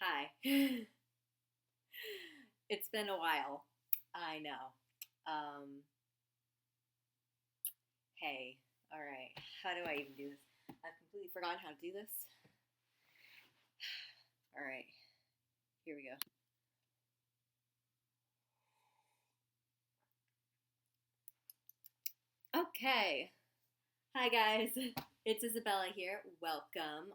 Hi. It's been a while. I know. Um, hey. All right. How do I even do this? I've completely forgotten how to do this. All right. Here we go. Okay. Hi, guys. It's Isabella here. Welcome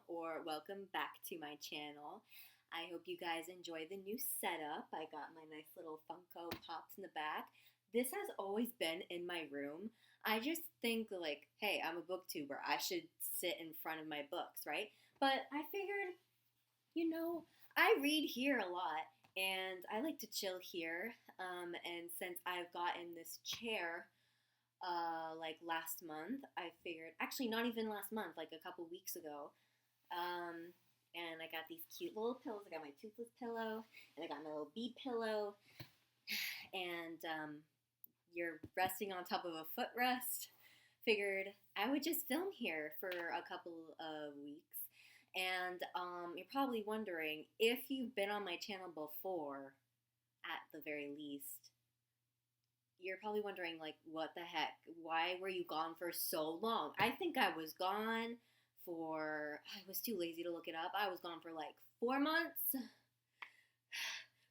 back to my channel. I hope you guys enjoy the new setup. I got my nice little Funko Pops in the back. This has always been in my room. I just think, like, hey, I'm a booktuber. I should sit in front of my books, right? But I figured, I read here a lot and I like to chill here. And since I've gotten this chair like last month, I figured, actually not even last month, like a couple weeks ago. Um, and I got these cute little pillows. I got my toothless pillow, and I got my little bee pillow, and you're resting on top of a footrest. Figured I would just film here for a couple of weeks. And you're probably wondering, if you've been on my channel before, at the very least, you're probably wondering, like, what the heck? Why were you gone for so long? I think I was gone I was too lazy to look it up. I was gone for like 4 months.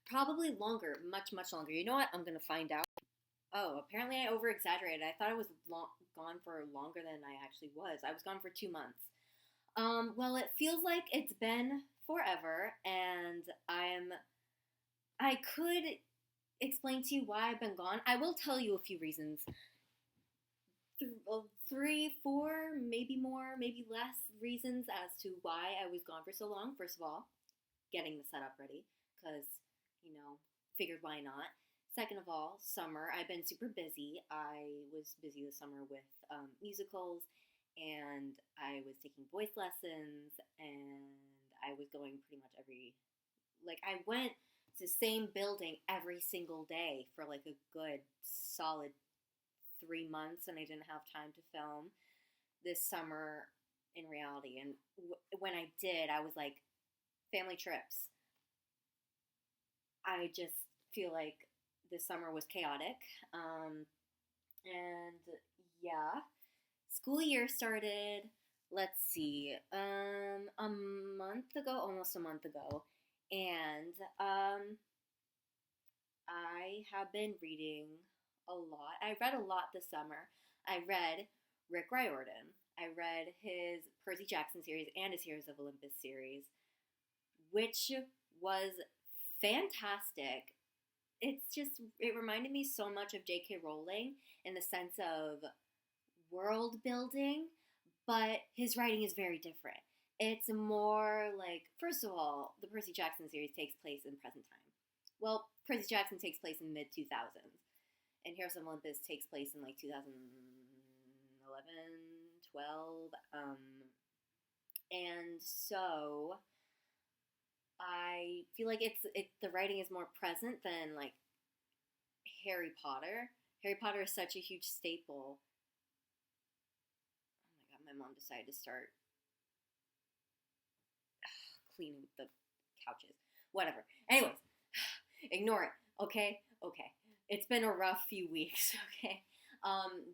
Probably longer, much, much longer. You know what? I'm going to find out. Oh, apparently I over exaggerated. I thought I was gone for longer than I actually was. I was gone for 2 months. Well, it feels like it's been forever, and I could explain to you why I've been gone. I will tell you a few reasons. Three, four, maybe more, maybe less reasons as to why I was gone for so long. First of all, getting the setup ready, because, figured why not. Second of all, summer. I've been super busy. I was busy this summer with musicals, and I was taking voice lessons, and I was going pretty much I went to the same building every single day for like a good solid 3 months, and I didn't have time to film this summer in reality. And when I did, I was like, family trips. I just feel like this summer was chaotic. And yeah, school year started, let's see, a month ago, almost a month ago. And I have been reading a lot. I read a lot this summer. I read Rick Riordan. I read his Percy Jackson series and his Heroes of Olympus series, which was fantastic. It reminded me so much of J.K. Rowling in the sense of world building, but his writing is very different. It's more like, first of all, the Percy Jackson series takes place in present time. Well, Percy Jackson takes place in mid 2000s, and Heroes of Olympus takes place in like 2011, 12. And so I feel like the writing is more present than like Harry Potter. Harry Potter is such a huge staple. Oh my god, my mom decided to start cleaning the couches. Whatever. Anyways, ignore it. Okay? Okay. It's been a rough few weeks, okay?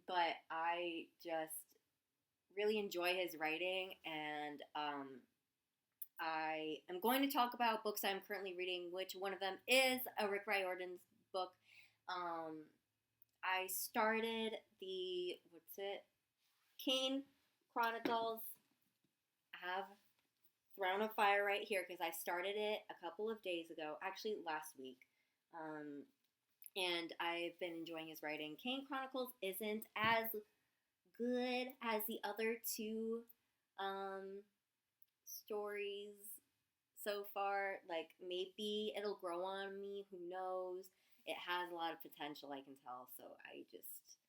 But I just really enjoy his writing, and I am going to talk about books I'm currently reading, which one of them is a Rick Riordan's book. I started Kane Chronicles. I have Throne of Fire right here because I started it a couple of days ago, actually last week. And I've been enjoying his writing. Kane Chronicles isn't as good as the other two stories so far. Like, maybe it'll grow on me, who knows. It has a lot of potential, I can tell, so I just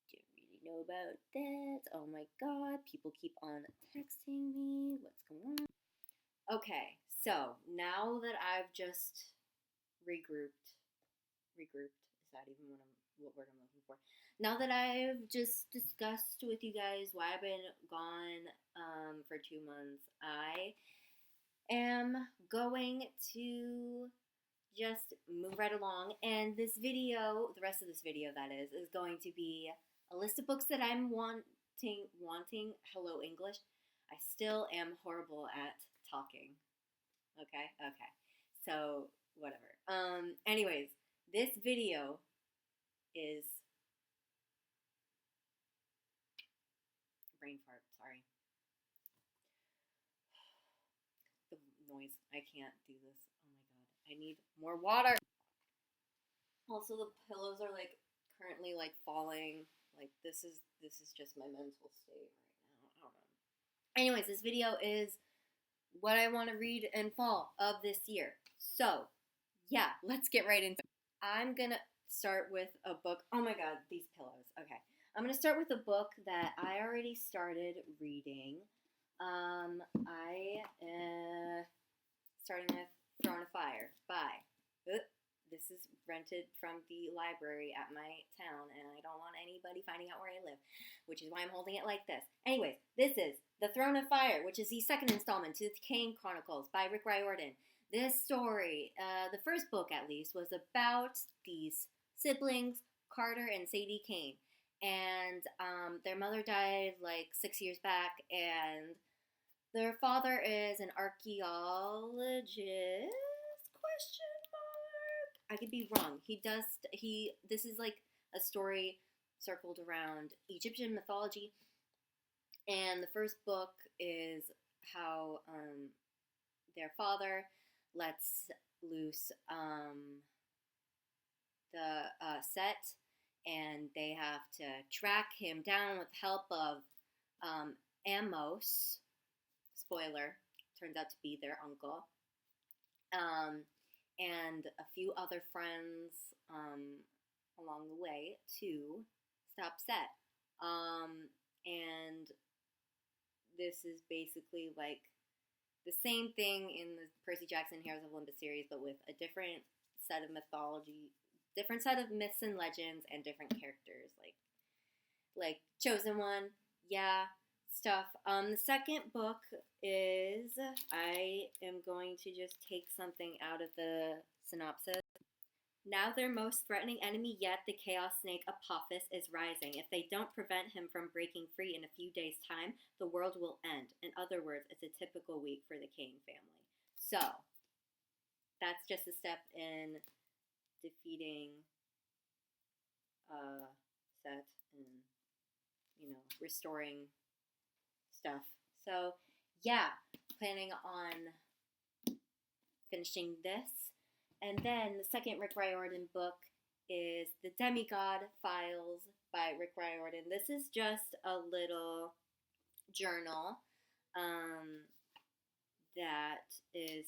don't really know about that. Oh my god, people keep on texting me. What's going on? Okay, so now that I've just regrouped, is that even what word I'm looking for? Now that I've just discussed with you guys why I've been gone for 2 months, I am going to just move right along. And this video, the rest of this video that is going to be a list of books that I'm wanting. Hello, English. I still am horrible at talking. Okay. So, whatever. Anyways, this video is brain fart, sorry. The noise. I can't do this. Oh my god. I need more water. Also, the pillows are like currently like falling. Like this is just my mental state right now. I don't know. Anyways, this video is what I want to read in fall of this year. So, yeah, let's get right into it. I'm going to start with a book. Oh my god, these pillows. Okay. I'm going to start with a book that I already started reading. I am starting with Throne of Fire by this is rented from the library at my town, and I don't want anybody finding out where I live, which is why I'm holding it like this. Anyways, this is The Throne of Fire, which is the second installment to the Kane Chronicles by Rick Riordan. This story, the first book at least, was about these siblings, Carter and Sadie Kane. And their mother died like 6 years back, and their father is an archaeologist? Question mark. I could be wrong. This is like a story circled around Egyptian mythology, and the first book is how their father lets loose the Set, and they have to track him down with the help of Amos. Spoiler, turns out to be their uncle. And a few other friends along the way to stop Set. And this is basically like the same thing in the Percy Jackson Heroes of Olympus series, but with a different set of mythology, different set of myths and legends, and different characters, like Chosen One, yeah, stuff. The second book is, I am going to just take something out of the synopsis. Now their most threatening enemy yet, the chaos snake Apophis, is rising. If they don't prevent him from breaking free in a few days' time, the world will end. In other words, it's a typical week for the Kane family. So, that's just a step in defeating Set and, restoring stuff. So, yeah, planning on finishing this. And then the second Rick Riordan book is The Demigod Files by Rick Riordan. This is just a little journal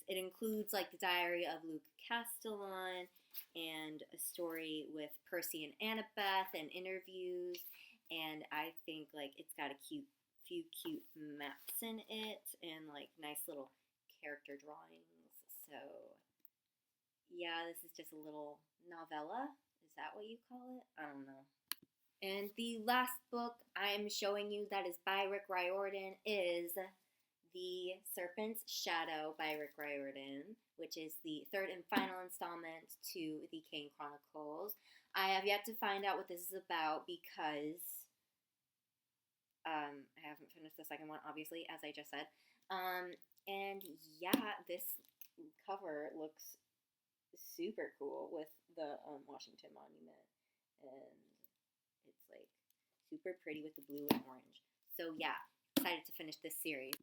it includes like the diary of Luke Castellan and a story with Percy and Annabeth and interviews. And I think like it's got a few cute maps in it and like nice little character drawings. So yeah, this is just a little novella. Is that what you call it? I don't know. And the last book I'm showing you that is by Rick Riordan is The Serpent's Shadow by Rick Riordan, which is the third and final installment to the Kane Chronicles. I have yet to find out what this is about because I haven't finished the second one, obviously, as I just said. And yeah, this cover looks super cool with the Washington Monument, and it's like super pretty with the blue and orange. So yeah, excited to finish this series.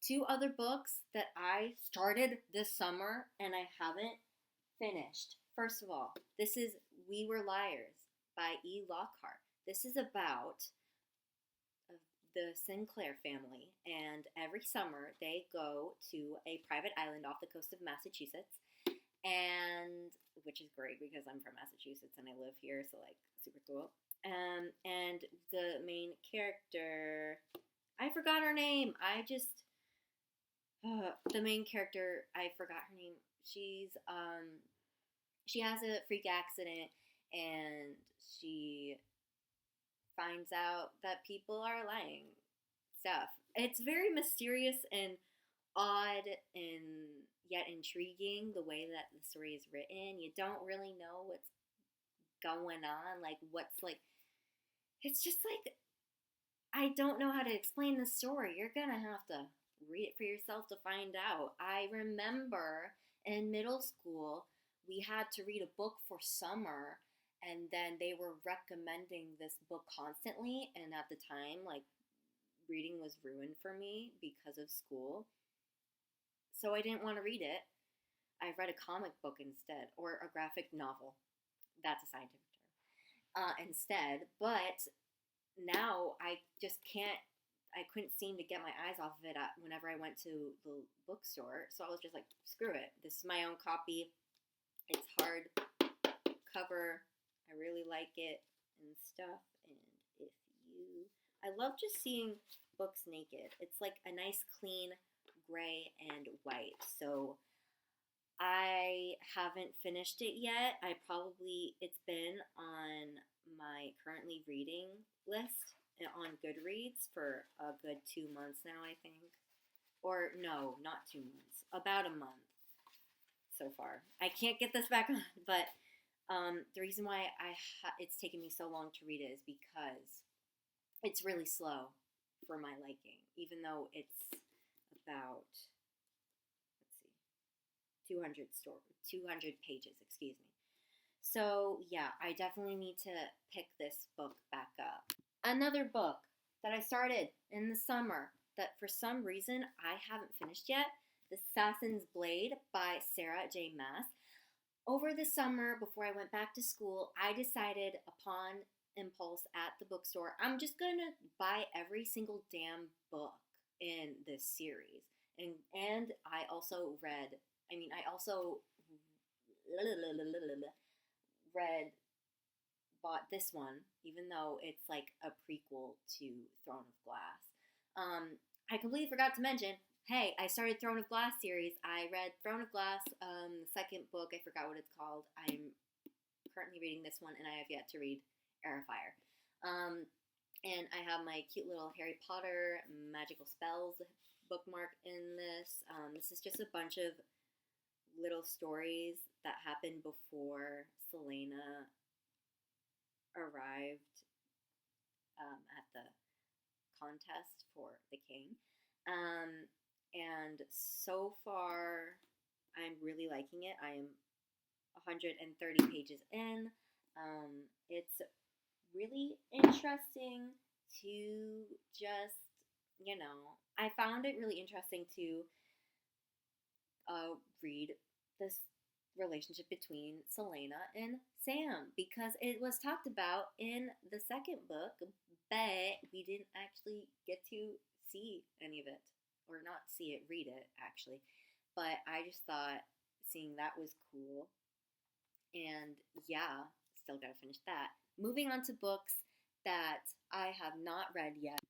Two other books that I started this summer and I haven't finished. First of all, this is We Were Liars by E. Lockhart. This is about the Sinclair family, and every summer they go to a private island off the coast of Massachusetts, and which is great because I'm from Massachusetts and I live here, so like super cool. And the main character, I forgot her name. The main character, I forgot her name. She has a freak accident and she finds out that people are lying. Stuff. It's very mysterious and odd and yet intriguing the way that the story is written. You don't really know what's going on, like what's like it's just like I don't know how to explain the story. You're gonna have to read it for yourself to find out. I remember in middle school we had to read a book for summer, and then they were recommending this book constantly, and at the time like reading was ruined for me because of school. So I didn't want to read it. I read a comic book instead, or a graphic novel. That's a scientific term. Instead, but now I just can't. I couldn't seem to get my eyes off of it whenever I went to the bookstore. So I was just like, screw it. This is my own copy. It's hard cover. I really like it and stuff. And if you, I love just seeing books naked. It's like a nice clean gray and white. So I haven't finished it yet. It's been on my currently reading list on Goodreads for a good 2 months now, I think. Or no, not 2 months, about a month so far. I can't get this back on, but the reason why it's taken me so long to read it is because it's really slow for my liking, even though it's about 200 pages, excuse me. So, yeah, I definitely need to pick this book back up. Another book that I started in the summer that for some reason I haven't finished yet, The Assassin's Blade by Sarah J. Maas. Over the summer, before I went back to school, I decided upon impulse at the bookstore, I'm just going to buy every single damn book in this series. And I also bought this one, even though it's like a prequel to Throne of Glass. I completely forgot to mention, hey, I started Throne of Glass series. I read Throne of Glass, the second book, I forgot what it's called. I'm currently reading this one, and I have yet to read Heir of Fire. And I have my cute little Harry Potter magical spells bookmark in this. This is just a bunch of little stories that happened before Selena arrived at the contest for the king. And so far, I'm really liking it. I am 130 pages in. It's really interesting to just, I found it really interesting to read this relationship between Selena and Sam, because it was talked about in the second book, but we didn't actually get to see any of it, or not see it, read it actually. But I just thought seeing that was cool, and yeah, still gotta finish that. Moving on to books that I have not read yet.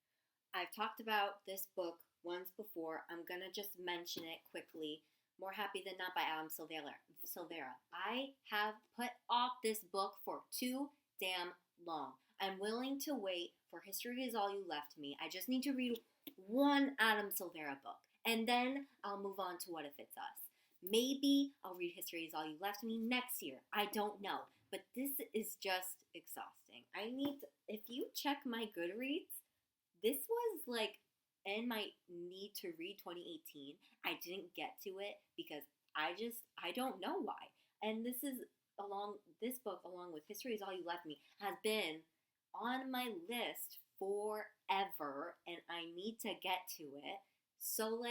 I've talked about this book once before. I'm gonna just mention it quickly. More Happy Than Not by Adam Silvera. I have put off this book for too damn long. I'm willing to wait for History Is All You Left Me. I just need to read one Adam Silvera book, and then I'll move on to What If It's Us. Maybe I'll read History Is All You Left Me next year. I don't know. But this is just exhausting. If you check my Goodreads, this was like in my need to read 2018. I didn't get to it because I don't know why. And this book, along with History Is All You Left Me, has been on my list forever, and I need to get to it. So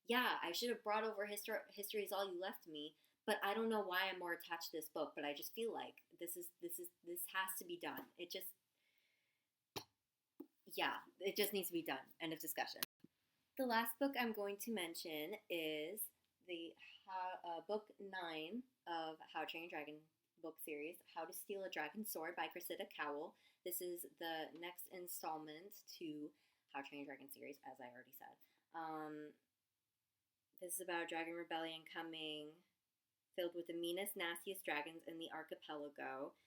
yeah, I should have brought over History Is All You Left Me, but I don't know why I'm more attached to this book, but I just feel like this has to be done. It just needs to be done. End of discussion. The last book I'm going to mention is the book 9 of How to Train Your Dragon book series, How to Steal a Dragon Sword by Cressida Cowell. This is the next installment to How to Train Your Dragon series, as I already said. This is about a dragon rebellion coming, filled with the meanest, nastiest dragons in the archipelago.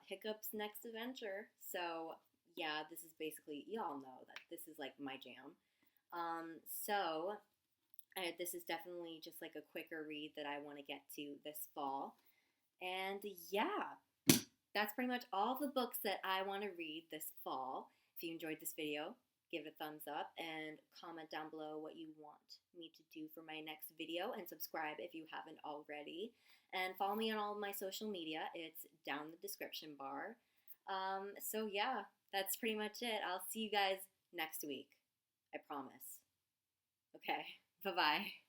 Hiccup's next adventure. So yeah, this is basically, y'all know that this is like my jam. So This is definitely just like a quicker read that I want to get to this fall. And yeah, that's pretty much all the books that I want to read this fall. If you enjoyed this video, give it a thumbs up and comment down below what you want me to do for my next video, and subscribe if you haven't already. And follow me on all of my social media. It's down in the description bar. So yeah, that's pretty much it. I'll see you guys next week. I promise. Okay, bye-bye.